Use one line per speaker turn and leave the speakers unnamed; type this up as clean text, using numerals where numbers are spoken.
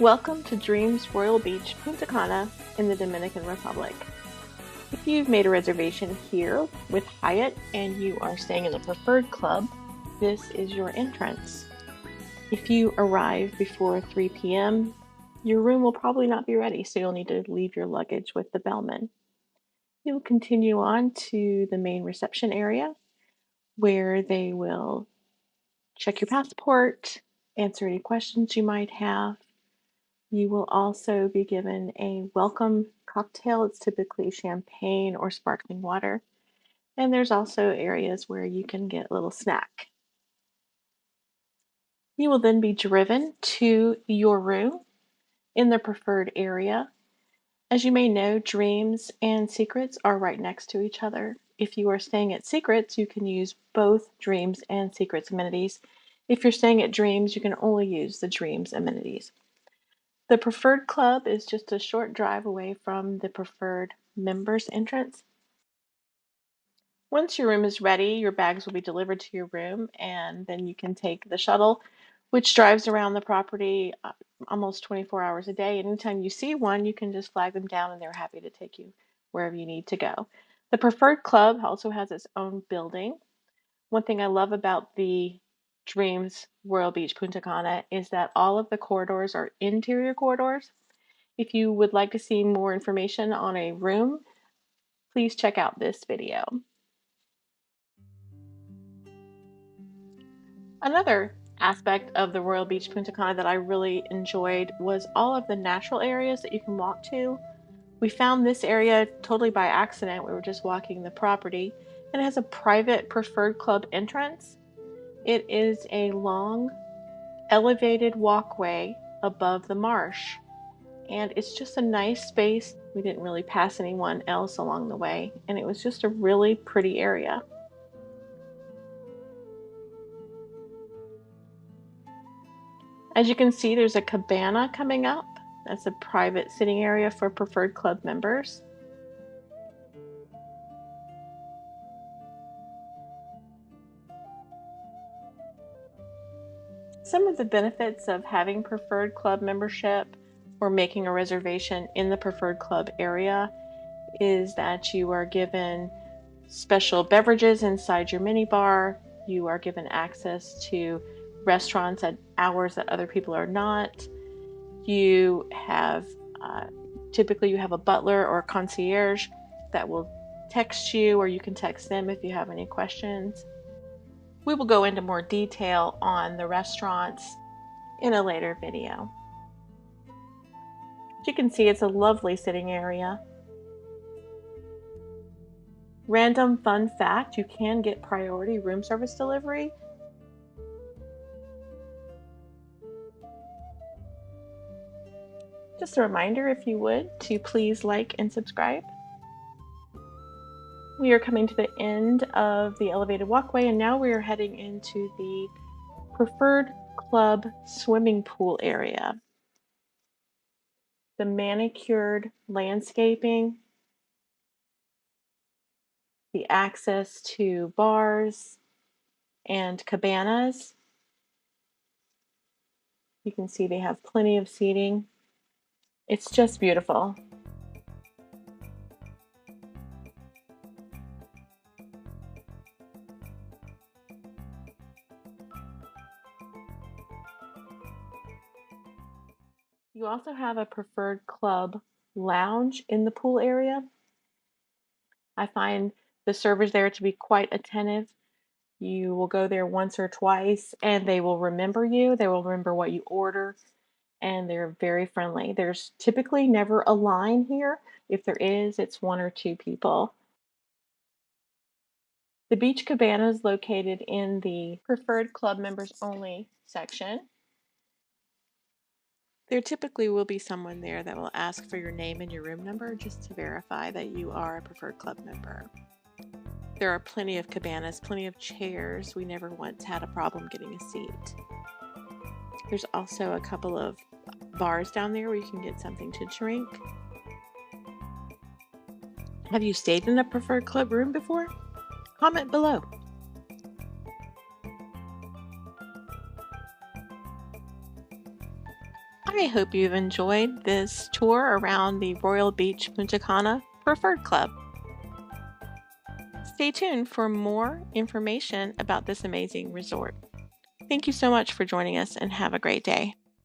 Welcome to Dreams Royal Beach, Punta Cana in the Dominican Republic. If you've made a reservation here with Hyatt and you are staying in the Preferred Club, this is your entrance. If you arrive before 3 p.m., your room will probably not be ready, so you'll need to leave your luggage with the bellman. You'll continue on to the main reception area where they will check your passport, answer any questions you might have. You will also be given a welcome cocktail. It's typically champagne or sparkling water. And there's also areas where you can get a little snack. You will then be driven to your room in the preferred area. As you may know, Dreams and Secrets are right next to each other. If you are staying at Secrets, you can use both Dreams and Secrets amenities. If you're staying at Dreams, you can only use the Dreams amenities. The Preferred Club is just a short drive away from the Preferred members entrance. Once your room is ready, your bags will be delivered to your room, and then you can take the shuttle, which drives around the property almost 24 hours a day. Anytime you see one, you can just flag them down, and they're happy to take you wherever you need to go. The Preferred Club also has its own building. One thing I love about the Dreams Royal Beach Punta Cana is that all of the corridors are interior corridors. If you would like to see more information on a room, please check out this video. Another aspect of the Royal Beach Punta Cana that I really enjoyed was all of the natural areas that you can walk to. We found this area totally by accident. We were just walking the property, and it has a private Preferred Club entrance. It is a long, elevated walkway above the marsh, and it's just a nice space. We didn't really pass anyone else along the way, and it was just a really pretty area. As you can see, there's a cabana coming up. That's a private sitting area for Preferred Club members. Some of the benefits of having Preferred Club membership or making a reservation in the Preferred Club area is that you are given special beverages inside your minibar. You are given access to restaurants at hours that other people are not. You have typically you have a butler or a concierge that will text you, or you can text them if you have any questions. We will go into more detail on the restaurants in a later video. As you can see, it's a lovely sitting area. Random fun fact, you can get priority room service delivery. Just a reminder, if you would, to please like and subscribe. We are coming to the end of the elevated walkway, and now we are heading into the Preferred Club swimming pool area. The manicured landscaping, the access to bars and cabanas. You can see they have plenty of seating. It's just beautiful. You also have a Preferred Club lounge in the pool area. I find the servers there to be quite attentive. You will go there once or twice and they will remember you. They will remember what you order, and they're very friendly. There's typically never a line here. If there is, it's one or two people. The beach cabana is located in the Preferred Club members only section. There typically will be someone there that will ask for your name and your room number just to verify that you are a Preferred Club member. There are plenty of cabanas, plenty of chairs. We never once had a problem getting a seat. There's also a couple of bars down there where you can get something to drink. Have you stayed in a Preferred Club room before? Comment below. I hope you've enjoyed this tour around the Royal Beach Punta Cana Preferred Club. Stay tuned for more information about this amazing resort. Thank you so much for joining us and have a great day.